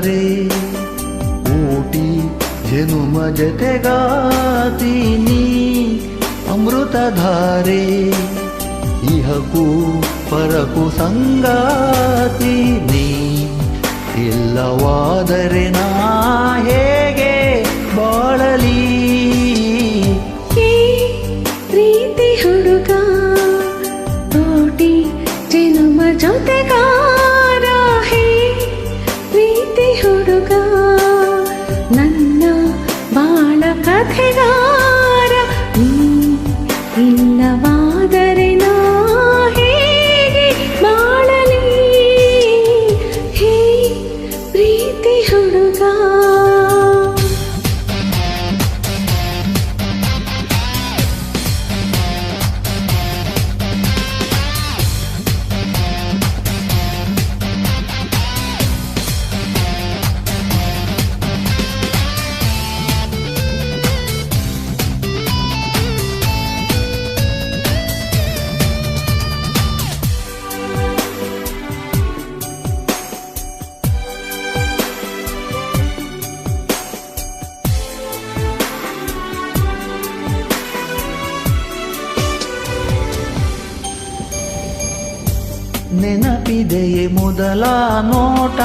ಜತೆಗಾರೇ ಕೋಟಿ ಜನುಮ ಜತೆಗಾತೀನಿ ಅಮೃತಧಾರೆ ಇಹಕು ಪರಕು ಸಂಗಾತೀನಿ ಇಲ್ಲವಾದರೆ ನಾ ಹೇಗೆ ಬಾಳಲಿ ಪ್ರೀತಿ ಹುಡುಗ ಕೋಟಿ ಜನುಮ ಜೊತೆಗಾರ ಹೇ ಪ್ರೀತಿ ಹುಡುಗ ನನ್ನ ಬಾಳ ಕಥೆಗಾರ ಇಲ್ಲವಾದರೆ ನಾ ಹೇಗೆ ಬಾಳಲಿ ಹೇ ಪ್ರೀತಿ ಹುಡುಗ ನೆನಪಿದೆಯೇ ಮೊದಲ ನೋಟ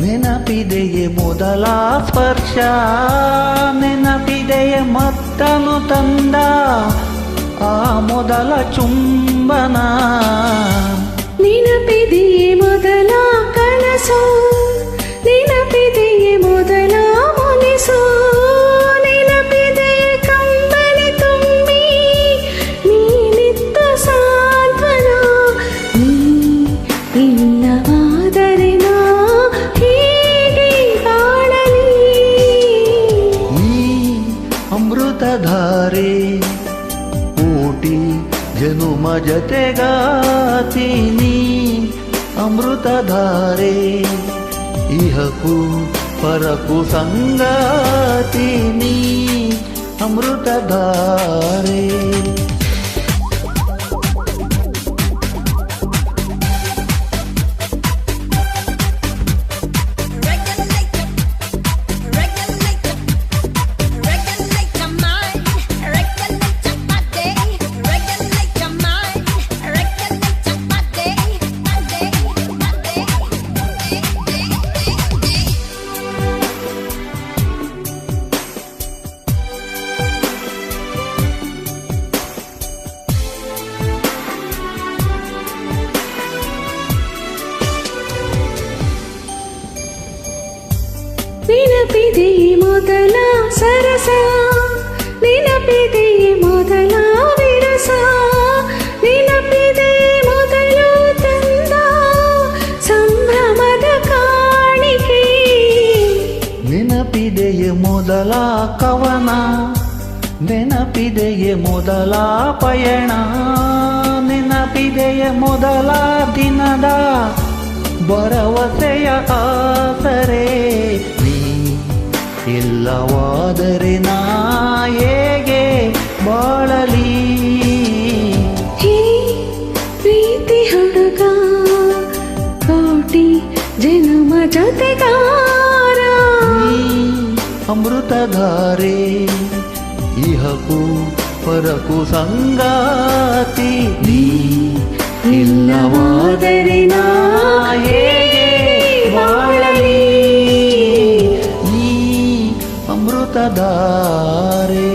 ನೆನಪಿದೆಯೇ ಮೊದಲ ಸ್ಪರ್ಶ ನೆನಪಿದೆಯೇ ಮತ್ತನು ತಂದ ಆ ಮೊದಲ ಚುಂಬನ ನೆನಪಿದೆಯೇ ಮೊದಲ ಕನಸು ನೆನಪಿದೆಯೇ ಮೊದಲ ಮುನಿಸು ನೆನಪಿದೆಯೇ ಕಂಬನಿ ತುಂಬಿ ನೀನಿತ್ತ ಸಾಂತ್ವನ ಇಲ್ಲವಾದರೆ ನಾ ಹೇಗೆ ಬಾಳಲಿ ನೀ ಅಮೃತಧಾರೆ ಕೋಟಿ ಜನುಮ ಜತೆಗಾತೀನಿ ಅಮೃತಧಾರೆ ಇಹಕು ಪರಕು ಸಂಗಾತೀನಿ ಅಮೃತಧಾರೆ ನೆನಪಿದೆಯೇ ಮೊದಲ ಸರಸ ನೆನಪಿದೆಯೇ ಮೊದಲ ವಿರಸ ನೆನಪಿದೆಯೇ ಮೊದಲು ತಂದ ಸಂಭ್ರಮದ ಕಾಣಿಕೆ ನೆನಪಿದೆಯೇ ಮೊದಲ ಕವನ ನೆನಪಿದೆಯೇ ಮೊದಲ ಪಯಣ ನೆನಪಿದೆಯೇ ಮೊದಲ ದಿನದ ಭರವಸೆಯ ಆಸರೆ ನೀ ಇಲ್ಲವಾದರೆ ನಾ ಹೇಗೆ ಬಾಳಲಿ ಹೇ ಪ್ರೀತಿ ಹುಡುಗ ಕೋಟಿ ಜನುಮ ಜೊತೆಗಾರ ಅಮೃತಧಾರೆ ಇಹಕು ಪರಕು ಸಂಗಾತಿ ನೀ ಇಲ್ಲವಾದರೆ ನಾ ಹೇಗೆ ಬಾಳಲಿ ನೀ ಅಮೃತಧಾರೆ